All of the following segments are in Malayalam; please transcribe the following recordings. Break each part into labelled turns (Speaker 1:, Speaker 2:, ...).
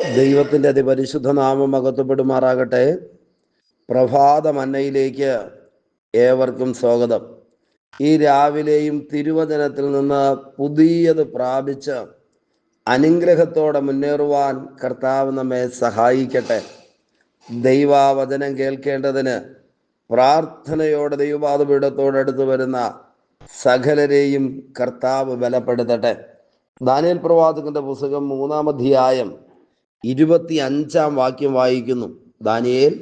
Speaker 1: ദൈവത്തിൻ്റെ അതിപരിശുദ്ധ നാമം മഹത്വപ്പെടുമാറാകട്ടെ. പ്രഭാത മന്നയിലേക്ക് ഏവർക്കും സ്വാഗതം. ഈ രാവിലെയും തിരുവചനത്തിൽ നിന്ന് പുതിയത് പ്രാപിച്ച് അനുഗ്രഹത്തോടെ മുന്നേറുവാൻ കർത്താവ് നമ്മെ സഹായിക്കട്ടെ. ദൈവവചനം കേൾക്കേണ്ടതിന് പ്രാർത്ഥനയോടെ ദൈവപാദപീഠത്തോടടുത്ത് വരുന്ന സകലരെയും കർത്താവ് ബലപ്പെടുത്തട്ടെ. ദാനിയേൽ പ്രവാചകന്റെ പുസ്തകം 3-ാം അധ്യായം 25-ാം വാക്യം വായിക്കുന്നു. ദാനിയേൽ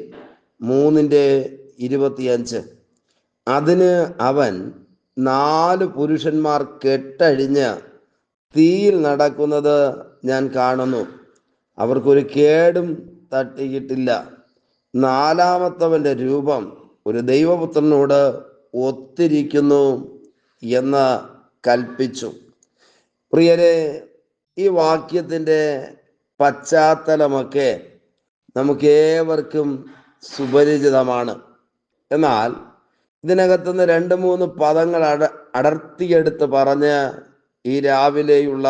Speaker 1: 3:25. അതിന് അവൻ 4 പുരുഷന്മാർ കെട്ടഴിഞ്ഞ് തീയിൽ നടക്കുന്നത് ഞാൻ കാണുന്നു. അവർക്കൊരു കേടും തട്ടിയിട്ടില്ല. 4-മത്തവന്റെ രൂപം ഒരു ദൈവപുത്രനോട് ഒത്തിരിക്കുന്നു എന്ന് കൽപ്പിച്ചു. പ്രിയരെ, ഈ വാക്യത്തിൻ്റെ പശ്ചാത്തലമൊക്കെ നമുക്കേവർക്കും സുപരിചിതമാണ്. എന്നാൽ ഇതിനകത്തുനിന്ന് 2-3 പദങ്ങൾ അടർത്തിയെടുത്ത് പറഞ്ഞ് ഈ രാവിലെയുള്ള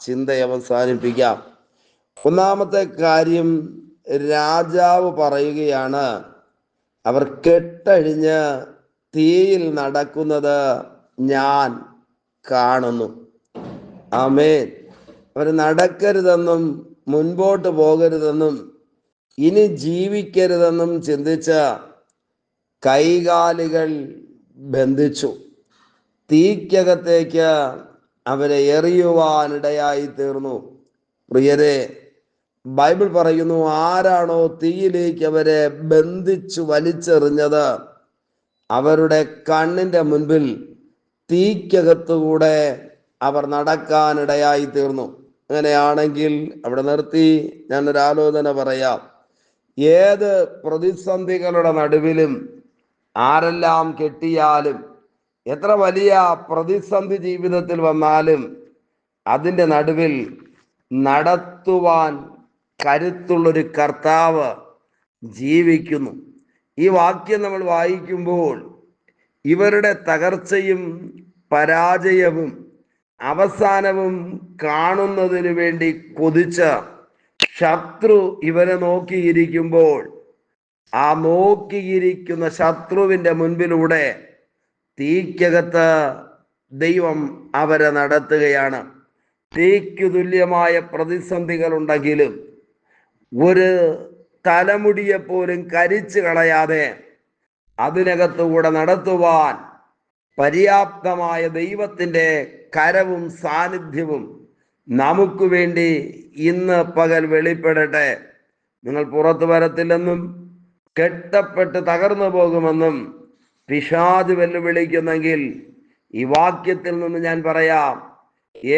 Speaker 1: ചിന്ത അവസാനിപ്പിക്കാം. ഒന്നാമത്തെ കാര്യം, രാജാവ് പറയുകയാണ്, അവർ കെട്ടഴിഞ്ഞ് തീയിൽ നടക്കുന്നത് ഞാൻ കാണുന്നു. ആമേൻ. അവർ നടക്കരുതെന്നും മുൻപോട്ട് പോകരുതെന്നും ഇനി ജീവിക്കരുതെന്നും ചിന്തിച്ച് കൈകാലുകൾ ബന്ധിച്ചു. തീക്കകത്തേക്ക് അവരെ എറിയുവാനിടയായി തീർന്നു. പ്രിയരെ, ബൈബിൾ പറയുന്നു, ആരാണോ തീയിലേക്ക് അവരെ ബന്ധിച്ചു വലിച്ചെറിഞ്ഞത് അവരുടെ കണ്ണിൻ്റെ മുൻപിൽ തീക്കകത്തുകൂടെ അവർ നടക്കാനിടയായി തീർന്നു. അങ്ങനെയാണെങ്കിൽ അവിടെ നിർത്തി ഞാനൊരാലോചന പറയാം. ഏത് പ്രതിസന്ധികളുടെ നടുവിലും ആരെല്ലാം കെട്ടിയാലും, എത്ര വലിയ പ്രതിസന്ധി ജീവിതത്തിൽ വന്നാലും അതിൻ്റെ നടുവിൽ നടത്തുവാൻ കരുത്തുള്ളൊരു കർത്താവ് ജീവിക്കുന്നു. ഈ വാക്യം നമ്മൾ വായിക്കുമ്പോൾ ഇവരുടെ തകർച്ചയും പരാജയവും അവസാനവും കാണുന്നതിന് വേണ്ടി കൊതിച്ച് ശത്രു ഇവരെ നോക്കിയിരിക്കുമ്പോൾ ആ നോക്കിയിരിക്കുന്ന ശത്രുവിൻ്റെ മുൻപിലൂടെ തീക്കകത്ത് ദൈവം അവരെ നടത്തുകയാണ്. തീക്കു തുല്യമായ പ്രതിസന്ധികളുണ്ടെങ്കിലും ഒരു തലമുടിയെപ്പോലും കരിച്ചു കളയാതെ അതിനകത്തുകൂടെ നടത്തുവാൻ പര്യാപ്തമായ ദൈവത്തിൻ്റെ കരവും സാന്നിധ്യവും നമുക്ക് വേണ്ടി ഇന്ന് പകൽ വെളിപ്പെടട്ടെ. നിങ്ങൾ പുറത്തു വരത്തില്ലെന്നും കെട്ടപ്പെട്ട് തകർന്നു പോകുമെന്നും പിശാച് വെല്ലുവിളിക്കുന്നെങ്കിൽ ഈ വാക്യത്തിൽ നിന്ന് ഞാൻ പറയാം,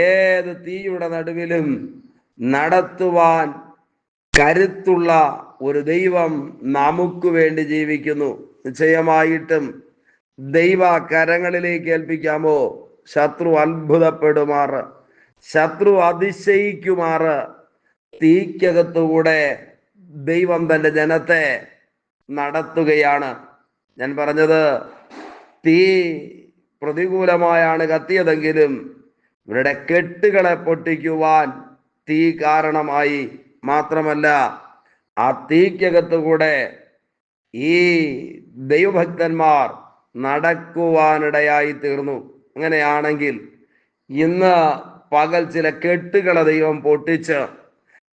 Speaker 1: ഏത് തീയുടെ നടുവിലും നടത്തുവാൻ കരുത്തുള്ള ഒരു ദൈവം നമുക്ക് വേണ്ടി ജീവിക്കുന്നു. നിശ്ചയമായിട്ടും ദൈവ കരങ്ങളിലേക്ക് ഏൽപ്പിക്കാമോ? ശത്രു അത്ഭുതപ്പെടുമാറ്, ശത്രു അതിശയിക്കുമാറ് തീക്കകത്തുകൂടെ ദൈവം തൻ്റെ ജനത്തെ നടത്തുകയാണ്. ഞാൻ പറഞ്ഞത്, തീ പ്രതികൂലമായാണ് കത്തിയതെങ്കിലും ഇവരുടെ കെട്ടുകളെ പൊട്ടിക്കുവാൻ തീ കാരണമായി. മാത്രമല്ല, ആ തീക്കകത്തുകൂടെ ഈ ദൈവഭക്തന്മാർ നടക്കുവാനിടയായി തീർന്നു. അങ്ങനെയാണെങ്കിൽ ഇന്ന് പകൽ ചില കെട്ടുകളെ ദൈവം പൊട്ടിച്ച്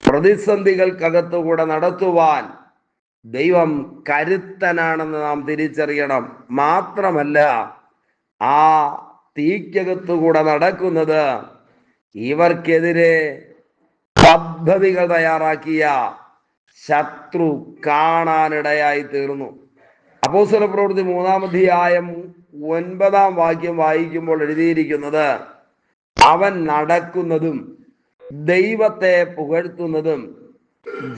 Speaker 1: പ്രതിസന്ധികൾക്കകത്തുകൂടെ നടത്തുവാൻ ദൈവം കരുത്തനാണെന്ന് നാം തിരിച്ചറിയണം. മാത്രമല്ല, ആ തീക്കകത്തുകൂടെ നടക്കുന്നത് ഇവർക്കെതിരെ പദ്ധതികൾ തയ്യാറാക്കിയ ശത്രു കാണാനിടയായി തീർന്നു. അപ്പോസ്തലപ്രവൃത്തി 3-ാം അധ്യായം 9-ാം വാക്യം വായിക്കുമ്പോൾ എഴുതിയിരിക്കുന്നത്, അവൻ നടക്കുന്നതും ദൈവത്തെ പുകഴ്ത്തുന്നതും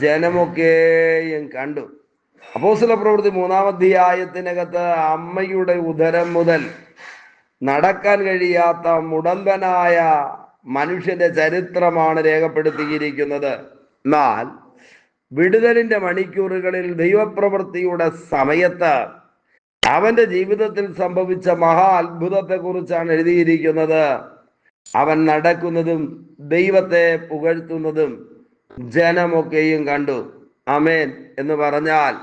Speaker 1: ജനമൊക്കെയും കണ്ടു. അപ്പോസ്തലപ്രവൃത്തി 3-ാം അധ്യായത്തിനകത്ത് അമ്മയുടെ ഉദരം മുതൽ നടക്കാൻ കഴിയാത്ത മുടന്തനായ മനുഷ്യന്റെ ചരിത്രമാണ് രേഖപ്പെടുത്തിയിരിക്കുന്നത്. എന്നാൽ വിടുതലിന്റെ മണിക്കൂറുകളിൽ ദൈവപ്രവൃത്തിയുടെ സമയത്ത് അവന്റെ ജീവിതത്തിൽ സംഭവിച്ച മഹാ അത്ഭുതത്തെ കുറിച്ചാണ് എഴുതിയിരിക്കുന്നത്. അവൻ നടക്കുന്നതും ദൈവത്തെ പുകഴ്ത്തുന്നതും ജനമൊക്കെയും കണ്ടു. ആമേൻ. എന്ന് പറഞ്ഞാൽ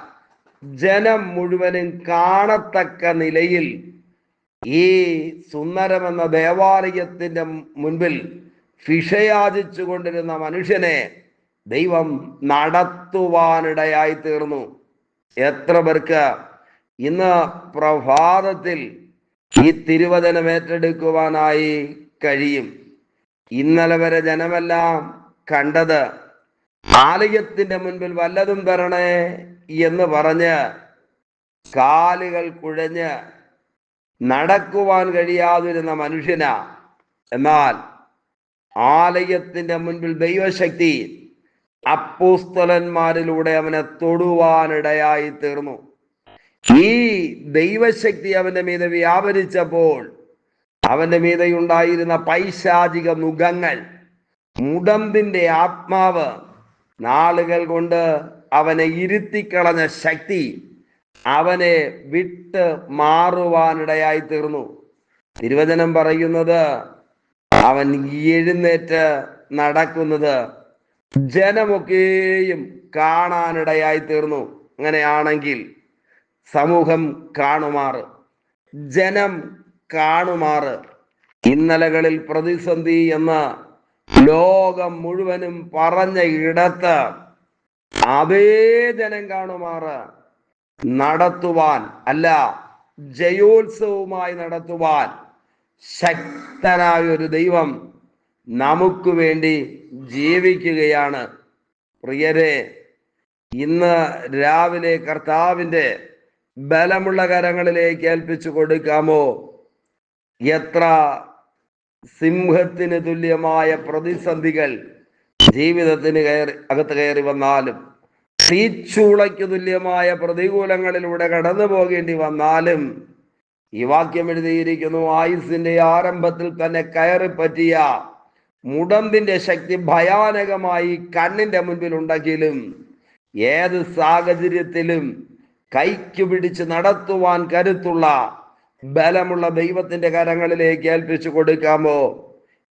Speaker 1: ജനം മുഴുവനും കാണത്തക്ക നിലയിൽ ഈ സുന്ദരമെന്ന ദേവാലയത്തിന്റെ മുൻപിൽ ഭിക്ഷയാചിച്ചു കൊണ്ടിരുന്ന മനുഷ്യനെ ദൈവം നടത്തുവാനിടയായി തീർന്നു. എത്ര പേർക്ക് ഇന്ന് പ്രഭാതത്തിൽ ഈ തിരുവചനം ഏറ്റെടുക്കുവാനായി കഴിയും? ഇന്നലെ വരെ ജനമെല്ലാം കണ്ടത് ആലയത്തിന്റെ മുൻപിൽ വല്ലതും തരണേ എന്ന് പറഞ്ഞ് കാലുകൾ കുഴഞ്ഞ് നടക്കുവാൻ കഴിയാതിരുന്ന മനുഷ്യനാ. എന്നാൽ ആലയത്തിന്റെ മുൻപിൽ ദൈവശക്തി അപ്പോസ്തലന്മാരിലൂടെ അവനെ തൊടുവാനിടയായി തീർന്നു. ഈ ദൈവശക്തി അവന്റെ മീതെ വ്യാപരിച്ചപ്പോൾ അവന്റെ മീതെയുണ്ടായിരുന്ന പൈശാചിക നുഖങ്ങൾ, മുടന്തിന്റെ ആത്മാവ്, നാളുകൾ കൊണ്ട് അവനെ ഇരുത്തിക്കളഞ്ഞ ശക്തി അവനെ വിട്ട് മാറുവാനിടയായി തീർന്നു. തിരുവചനം പറയുന്നത് അവൻ എഴുന്നേറ്റ് നടക്കുന്നത് ജനമൊക്കെയും കാണാനിടയായി തീർന്നു. അങ്ങനെയാണെങ്കിൽ സമൂഹം കാണുമാറ്, ജനം കാണുമാറ്, ഇന്നലകളിൽ പ്രതിസന്ധി എന്ന് ലോകം മുഴുവനും പറഞ്ഞ ഇടത്ത് അതേ ജനം കാണുമാറ് നടത്തുവാൻ, അല്ല ജയോത്സവമായി നടത്തുവാൻ ശക്തനായ ഒരു ദൈവം നമുക്ക് വേണ്ടി ജീവിക്കുകയാണ്. പ്രിയരെ, ഇന്ന് രാവിലെ കർത്താവിൻ്റെ ബലമുള്ള കരങ്ങളിലേക്ക് ഏൽപ്പിച്ചു കൊടുക്കാമോ? എത്ര സിംഹത്തിന് തുല്യമായ പ്രതിസന്ധികൾ ജീവിതത്തിന് അകത്ത് കയറി വന്നാലും, തീച്ചൂളയ്ക്ക് തുല്യമായ പ്രതികൂലങ്ങളിലൂടെ കടന്നു പോകേണ്ടി വന്നാലും, ഈ വാക്യം എഴുതിയിരിക്കുന്നു, ആയുസിന്റെ ആരംഭത്തിൽ തന്നെ കയറി പറ്റിയ മുടന്തിന്റെ ശക്തി ഭയാനകമായി കണ്ണിന്റെ മുൻപിൽ ഉണ്ടെങ്കിലും ഏത് സാഹചര്യത്തിലും കൈക്ക് പിടിച്ച് നടത്തുവാൻ കരുത്തുള്ള ബലമുള്ള ദൈവത്തിന്റെ കരങ്ങളിലേക്ക് ഏൽപ്പിച്ചു കൊടുക്കാമോ?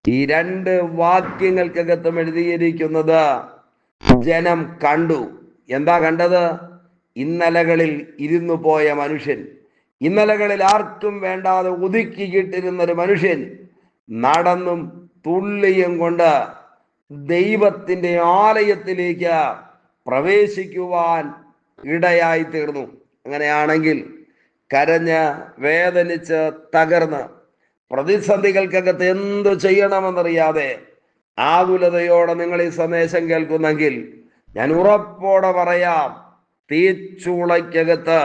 Speaker 1: ഈ രണ്ട് വാക്യങ്ങൾക്കകത്തും എഴുതിയിരിക്കുന്നത് ജനം കണ്ടു. എന്താ കണ്ടത്? ഇന്നലകളിൽ ഇരുന്നു പോയ മനുഷ്യൻ, ഇന്നലകളിൽ ആർക്കും വേണ്ടാതെ ഒതുക്കിയിട്ടിരുന്നൊരു മനുഷ്യൻ നടന്നും തുള്ളിയും കൊണ്ട് ദൈവത്തിന്റെ ആലയത്തിലേക്ക് പ്രവേശിക്കുവാൻ ഇടയായി തീർന്നു. അങ്ങനെയാണെങ്കിൽ കരഞ്ഞ് വേദനിച്ച് തകർന്ന് പ്രതിസന്ധികൾക്കകത്ത് എന്തു ചെയ്യണമെന്നറിയാതെ ആകുലതയോടെ നിങ്ങൾ ഈ സന്ദേശം കേൾക്കുന്നെങ്കിൽ ഞാൻ ഉറപ്പോടെ പറയാം, തീച്ചൂളയ്ക്കകത്ത്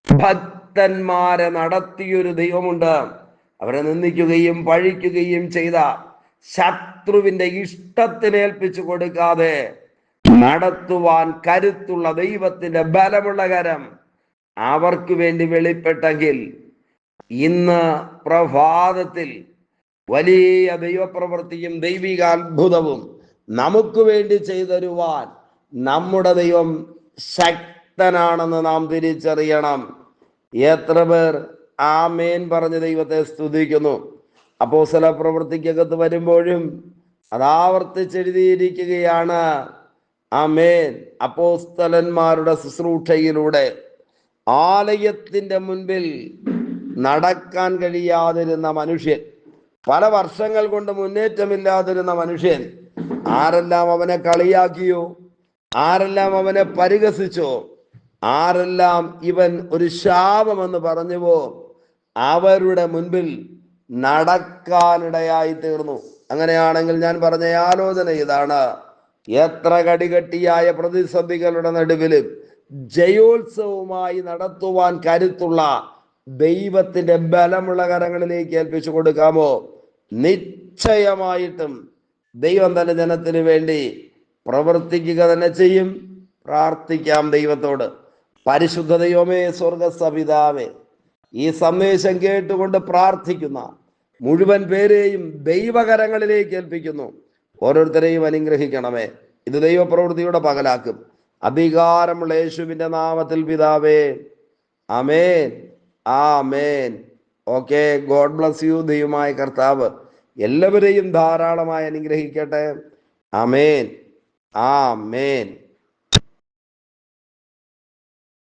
Speaker 1: ഭക്തന്മാരെ നടത്തിയൊരു ദൈവമുണ്ട്. അവരെ നിന്ദിക്കുകയും പഴിക്കുകയും ചെയ്ത ശത്രുവിന്റെ ഇഷ്ടത്തിനേൽപ്പിച്ചു കൊടുക്കാതെ നടത്തുവാൻ കരുത്തുള്ള ദൈവത്തിന്റെ ബലമുള്ള കരം അവർക്ക് വേണ്ടി വെളിപ്പെട്ടെങ്കിൽ ഇന്ന് പ്രഭാതത്തിൽ വലിയ ദൈവപ്രവൃത്തിയും ദൈവികാത്ഭുതവും നമുക്ക് വേണ്ടി ചെയ്തരുവാൻ നമ്മുടെ ദൈവം ശക്തനാണെന്ന് നാം തിരിച്ചറിയണം. എത്ര പേർ ആമേൻ പറഞ്ഞ് ദൈവത്തെ സ്തുതിക്കുന്നു? അപ്പോസ്തല പ്രവൃത്തിക്കകത്ത് വരുമ്പോഴും അത് ആവർത്തിച്ചെഴുതിയിരിക്കുകയാണ്. ആമേൻ. അപ്പോസ്തലന്മാരുടെ ശുശ്രൂഷയിലൂടെ ആലയത്തിന്റെ മുൻപിൽ നടക്കാൻ കഴിയാതിരുന്ന മനുഷ്യൻ, പല വർഷങ്ങൾ കൊണ്ട് മുന്നേറ്റമില്ലാതിരുന്ന മനുഷ്യൻ, ആരെല്ലാം അവനെ കളിയാക്കിയോ, ആരെല്ലാം അവനെ പരിഹസിച്ചോ, ആരെല്ലാം ഇവൻ ഒരു ശാപമെന്ന് പറഞ്ഞുവോ, അവരുടെ മുൻപിൽ നടക്കാനിടയായി തീർന്നു. അങ്ങനെയാണെങ്കിൽ ഞാൻ പറഞ്ഞ ആലോചന ഇതാണ്: എത്ര കടികട്ടിയായ പ്രതിസന്ധികളുടെ നടുവിലും ജയോത്സവമായി നടത്തുവാൻ കരുത്തുള്ള ദൈവത്തിന്റെ ബലമുള്ള കരങ്ങളിലേക്ക് ഏൽപ്പിച്ചു കൊടുക്കാമോ? നിശ്ചയമായിട്ടും ദൈവം തന്റെ ജനത്തിന് വേണ്ടി പ്രവർത്തിക്കുക തന്നെ ചെയ്യും. പ്രാർത്ഥിക്കാം ദൈവത്തോട്. പരിശുദ്ധ ദൈവമേ, സ്വർഗസ്ഥപിതാവേ, ഈ സന്ദേശം കേട്ടുകൊണ്ട് പ്രാർത്ഥിക്കുന്ന മുഴുവൻ പേരെയും ദൈവകരങ്ങളിലേക്ക് ഏൽപ്പിക്കുന്നു. ഓരോരുത്തരെയും അനുഗ്രഹിക്കണമേ. ഇത് ദൈവപ്രവൃത്തിയുടെ പകലാക്കും. അധികാരമുള്ള യേശുവിന്റെ നാമത്തിൽ പിതാവേ, ആമേൻ, ആമേൻ. Okay, God bless you. ദൈവമായ കർത്താവ് എല്ലാവരെയും ധാരാളമായി അനുഗ്രഹിക്കട്ടെ. ആമേൻ, ആമേൻ.